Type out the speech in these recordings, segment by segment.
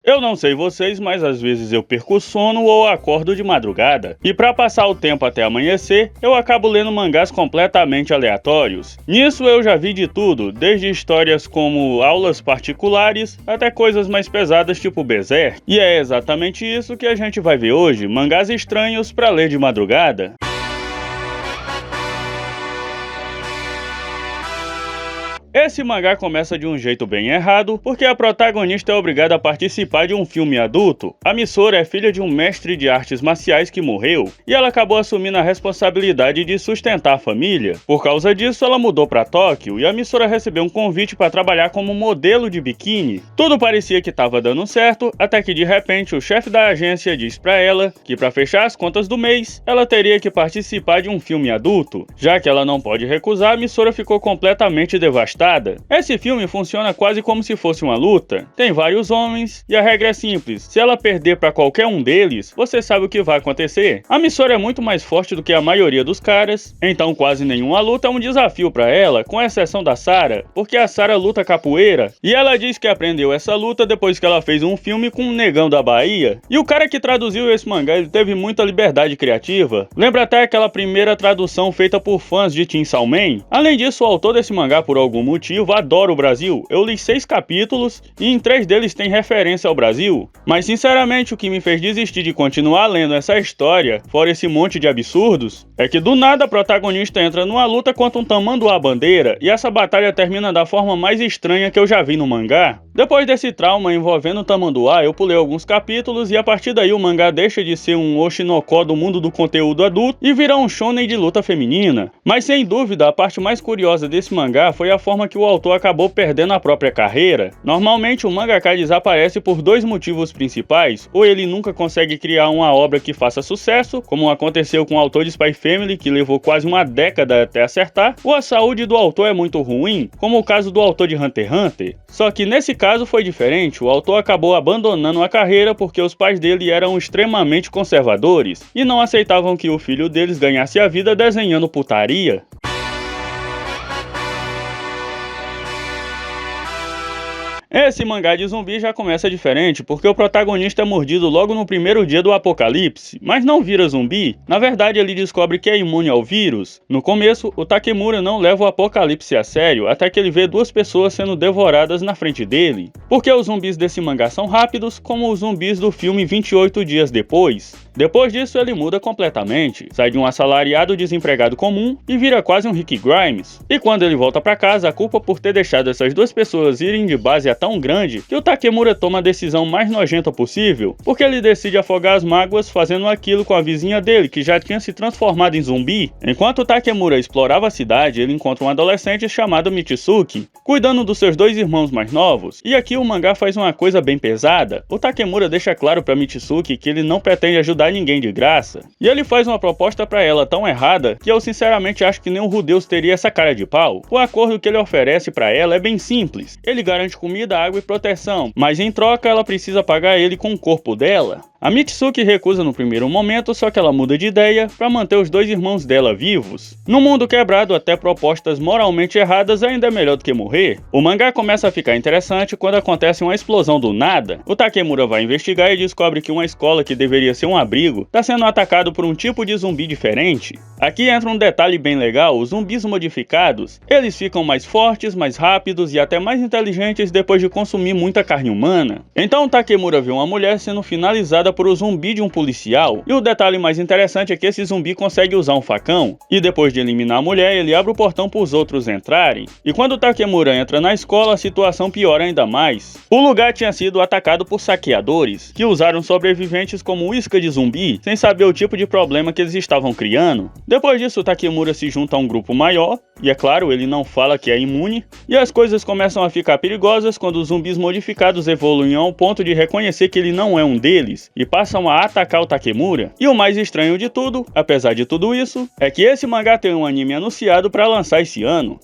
Eu não sei vocês, mas às vezes eu perco o sono ou acordo de madrugada. E pra passar o tempo até amanhecer, eu acabo lendo mangás completamente aleatórios. Nisso eu já vi de tudo, desde histórias como aulas particulares, até coisas mais pesadas tipo Berserk. E é exatamente isso que a gente vai ver hoje, mangás estranhos pra ler de madrugada. Esse mangá começa de um jeito bem errado, porque a protagonista é obrigada a participar de um filme adulto. A Misora é filha de um mestre de artes marciais que morreu, e ela acabou assumindo a responsabilidade de sustentar a família. Por causa disso, ela mudou para Tóquio, e a Misora recebeu um convite para trabalhar como modelo de biquíni. Tudo parecia que estava dando certo, até que de repente o chefe da agência diz para ela que para fechar as contas do mês, ela teria que participar de um filme adulto. Já que ela não pode recusar, a Misora ficou completamente devastada. Esse filme funciona quase como se fosse uma luta. Tem vários homens e a regra é simples. Se ela perder para qualquer um deles, você sabe o que vai acontecer. A Misora é muito mais forte do que a maioria dos caras, então quase nenhuma luta é um desafio para ela, com exceção da Sarah, porque a Sarah luta capoeira e ela diz que aprendeu essa luta depois que ela fez um filme com um negão da Bahia. E o cara que traduziu esse mangá, ele teve muita liberdade criativa. Lembra até aquela primeira tradução feita por fãs de Chainsaw Man? Além disso, o autor desse mangá, por algum motivo, adora o Brasil. Eu li 6 capítulos e em 3 deles tem referência ao Brasil. Mas sinceramente o que me fez desistir de continuar lendo essa história, fora esse monte de absurdos, é que do nada a protagonista entra numa luta contra um tamanduá-bandeira e essa batalha termina da forma mais estranha que eu já vi no mangá. Depois desse trauma envolvendo o tamanduá, eu pulei alguns capítulos e a partir daí o mangá deixa de ser um oshinoko do mundo do conteúdo adulto e vira um shonen de luta feminina. Mas sem dúvida, a parte mais curiosa desse mangá foi a forma que o autor acabou perdendo a própria carreira. Normalmente o mangaka desaparece por 2 motivos principais: ou ele nunca consegue criar uma obra que faça sucesso, como aconteceu com o autor de Spy Family, que levou quase uma década até acertar, ou a saúde do autor é muito ruim, como o caso do autor de Hunter x Hunter. Só que nesse caso foi diferente, o autor acabou abandonando a carreira porque os pais dele eram extremamente conservadores e não aceitavam que o filho deles ganhasse a vida desenhando putaria. Esse mangá de zumbi já começa diferente, porque o protagonista é mordido logo no primeiro dia do apocalipse, mas não vira zumbi. Na verdade, ele descobre que é imune ao vírus. No começo, o Takemura não leva o apocalipse a sério, até que ele vê 2 pessoas sendo devoradas na frente dele. Porque os zumbis desse mangá são rápidos, como os zumbis do filme 28 Dias Depois. Depois disso, ele muda completamente, sai de um assalariado desempregado comum e vira quase um Rick Grimes. E quando ele volta pra casa, a culpa por ter deixado essas 2 pessoas irem de base é tão grande que o Takemura toma a decisão mais nojenta possível, porque ele decide afogar as mágoas fazendo aquilo com a vizinha dele, que já tinha se transformado em zumbi. Enquanto o Takemura explorava a cidade, ele encontra um adolescente chamado Mitsuki, cuidando dos seus 2 irmãos mais novos. E aqui o mangá faz uma coisa bem pesada. O Takemura deixa claro pra Mitsuki que ele não pretende ajudar ninguém de graça. E ele faz uma proposta pra ela tão errada que eu sinceramente acho que nem o Rudeus teria essa cara de pau. O acordo que ele oferece pra ela é bem simples. Ele garante comida, água e proteção, mas em troca ela precisa pagar ele com o corpo dela. A Mitsuki recusa no primeiro momento, só que ela muda de ideia para manter os 2 irmãos dela vivos. No mundo quebrado, até propostas moralmente erradas ainda é melhor do que morrer. O mangá começa a ficar interessante quando acontece uma explosão do nada. O Takemura vai investigar e descobre que uma escola que deveria ser um abrigo está sendo atacado por um tipo de zumbi diferente. Aqui entra um detalhe bem legal: os zumbis modificados, eles ficam mais fortes, mais rápidos e até mais inteligentes depois de consumir muita carne humana. Então o Takemura vê uma mulher sendo finalizada por um zumbi de um policial, e o detalhe mais interessante é que esse zumbi consegue usar um facão, e depois de eliminar a mulher, ele abre o portão para os outros entrarem. E quando o Takemura entra na escola, a situação piora ainda mais. O lugar tinha sido atacado por saqueadores, que usaram sobreviventes como isca de zumbi, sem saber o tipo de problema que eles estavam criando. Depois disso, o Takemura se junta a um grupo maior, e é claro, ele não fala que é imune, e as coisas começam a ficar perigosas quando os zumbis modificados evoluem ao ponto de reconhecer que ele não é um deles, e passam a atacar o Takemura. E o mais estranho de tudo, apesar de tudo isso, é que esse mangá tem um anime anunciado para lançar esse ano.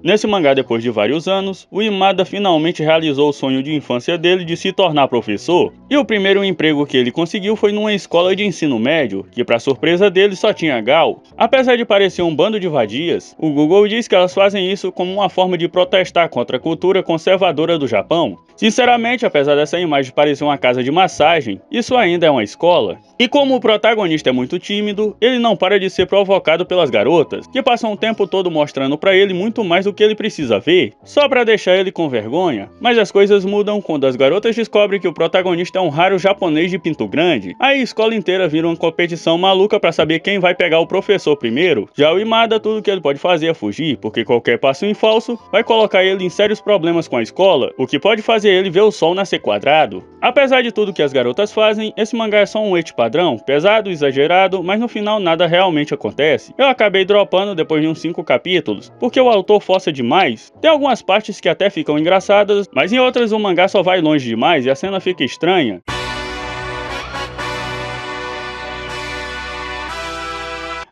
Nesse mangá, depois de vários anos, o Imada finalmente realizou o sonho de infância dele de se tornar professor, e o primeiro emprego que ele conseguiu foi numa escola de ensino médio, que para surpresa dele só tinha gal. Apesar de parecer um bando de vadias, o Google diz que elas fazem isso como uma forma de protestar contra a cultura conservadora do Japão. Sinceramente, apesar dessa imagem parecer uma casa de massagem, isso ainda é uma escola. E como o protagonista é muito tímido, ele não para de ser provocado pelas garotas, que passam o tempo todo mostrando pra ele muito mais do que ele precisa ver, só pra deixar ele com vergonha. Mas as coisas mudam quando as garotas descobrem que o protagonista é um raro japonês de pinto grande. Aí a escola inteira vira uma competição maluca pra saber quem vai pegar o professor primeiro. Já o Imada, tudo que ele pode fazer é fugir, porque qualquer passo em falso vai colocar ele em sérios problemas com a escola, o que pode fazer ele ver o sol nascer quadrado. Apesar de tudo que as garotas fazem, esse mangá é só um ecchi padrão, pesado, exagerado, mas no final nada realmente acontece. Eu acabei dropando depois de uns 5 capítulos, porque o autor força demais. Tem algumas partes que até ficam engraçadas, mas em outras o mangá só vai longe demais e a cena fica estranha.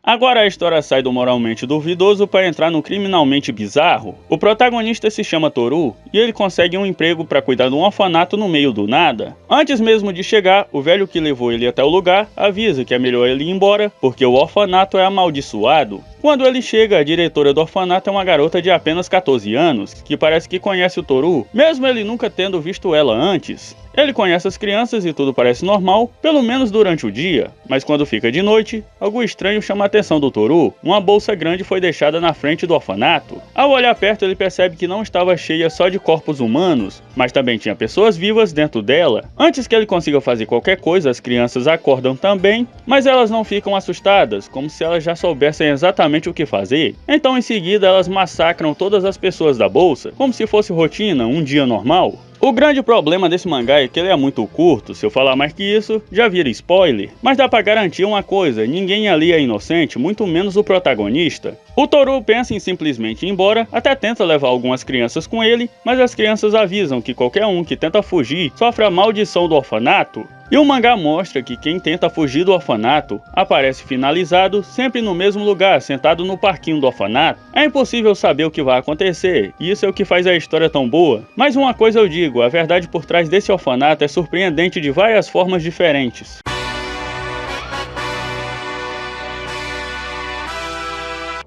Agora a história sai do moralmente duvidoso para entrar no criminalmente bizarro. O protagonista se chama Toru e ele consegue um emprego para cuidar de um orfanato no meio do nada. Antes mesmo de chegar, o velho que levou ele até o lugar avisa que é melhor ele ir embora porque o orfanato é amaldiçoado. Quando ele chega, a diretora do orfanato é uma garota de apenas 14 anos, que parece que conhece o Toru, mesmo ele nunca tendo visto ela antes. Ele conhece as crianças e tudo parece normal, pelo menos durante o dia, mas quando fica de noite, algo estranho chama a atenção do Toru. Uma bolsa grande foi deixada na frente do orfanato. Ao olhar perto, ele percebe que não estava cheia só de corpos humanos, mas também tinha pessoas vivas dentro dela. Antes que ele consiga fazer qualquer coisa, as crianças acordam também, mas elas não ficam assustadas, como se elas já soubessem exatamente o que fazer. Então em seguida elas massacram todas as pessoas da bolsa, como se fosse rotina, um dia normal. O grande problema desse mangá é que ele é muito curto, se eu falar mais que isso, já vira spoiler. Mas dá pra garantir uma coisa, ninguém ali é inocente, muito menos o protagonista. O Toru pensa em simplesmente ir embora, até tenta levar algumas crianças com ele, mas as crianças avisam que qualquer um que tenta fugir sofre a maldição do orfanato. E o mangá mostra que quem tenta fugir do orfanato aparece finalizado sempre no mesmo lugar, sentado no parquinho do orfanato. É impossível saber o que vai acontecer, e isso é o que faz a história tão boa. Mas uma coisa eu digo, a verdade por trás desse orfanato é surpreendente de várias formas diferentes.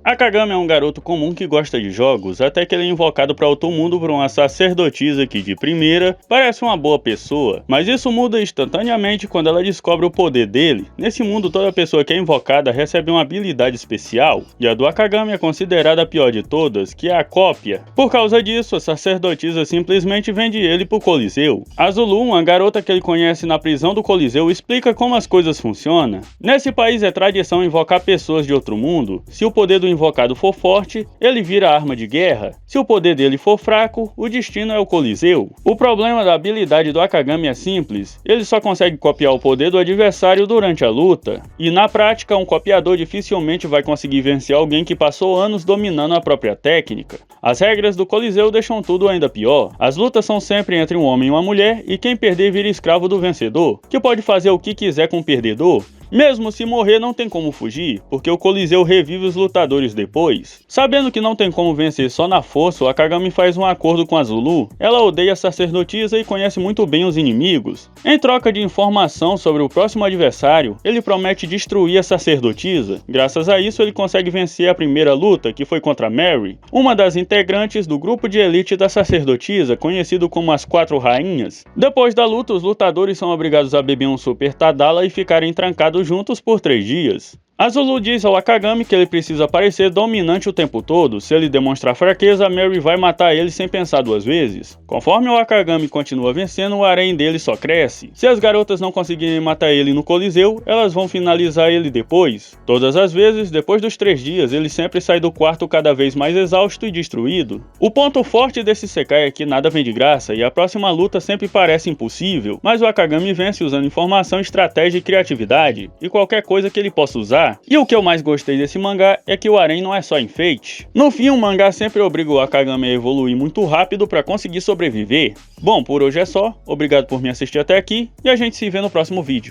Akagami é um garoto comum que gosta de jogos, até que ele é invocado para outro mundo por uma sacerdotisa que, de primeira, parece uma boa pessoa, mas isso muda instantaneamente quando ela descobre o poder dele. Nesse mundo, toda pessoa que é invocada recebe uma habilidade especial, e a do Akagami é considerada a pior de todas, que é a cópia. Por causa disso, a sacerdotisa simplesmente vende ele pro Coliseu. A Zulu, uma garota que ele conhece na prisão do Coliseu, explica como as coisas funcionam. Nesse país é tradição invocar pessoas de outro mundo. Se o poder do invocado for forte, ele vira arma de guerra. Se o poder dele for fraco, o destino é o Coliseu. O problema da habilidade do Akagami é simples, ele só consegue copiar o poder do adversário durante a luta, e na prática um copiador dificilmente vai conseguir vencer alguém que passou anos dominando a própria técnica. As regras do Coliseu deixam tudo ainda pior. As lutas são sempre entre um homem e uma mulher, e quem perder vira escravo do vencedor, que pode fazer o que quiser com o perdedor. Mesmo se morrer, não tem como fugir, porque o Coliseu revive os lutadores depois. Sabendo que não tem como vencer só na força, o Akagami faz um acordo com a Zulu. Ela odeia a sacerdotisa e conhece muito bem os inimigos. Em troca de informação sobre o próximo adversário, ele promete destruir a sacerdotisa. Graças a isso, ele consegue vencer a primeira luta, que foi contra Mary, uma das integrantes do grupo de elite da sacerdotisa, conhecido como as 4 Rainhas. Depois da luta, os lutadores são obrigados a beber um Super Tadala e ficarem trancados juntos por 3 dias. A Zulu diz ao Akagami que ele precisa parecer dominante o tempo todo. Se ele demonstrar fraqueza, Mary vai matar ele sem pensar 2 vezes. Conforme o Akagami continua vencendo, o harém dele só cresce. Se as garotas não conseguirem matar ele no Coliseu, elas vão finalizar ele depois. Todas as vezes, depois dos 3 dias, ele sempre sai do quarto cada vez mais exausto e destruído. O ponto forte desse Isekai é que nada vem de graça e a próxima luta sempre parece impossível, mas o Akagami vence usando informação, estratégia e criatividade, e qualquer coisa que ele possa usar. E o que eu mais gostei desse mangá é que o harém não é só enfeite. No fim, o mangá sempre obriga o Akagami a evoluir muito rápido para conseguir sobreviver. Bom, por hoje é só, obrigado por me assistir até aqui e a gente se vê no próximo vídeo.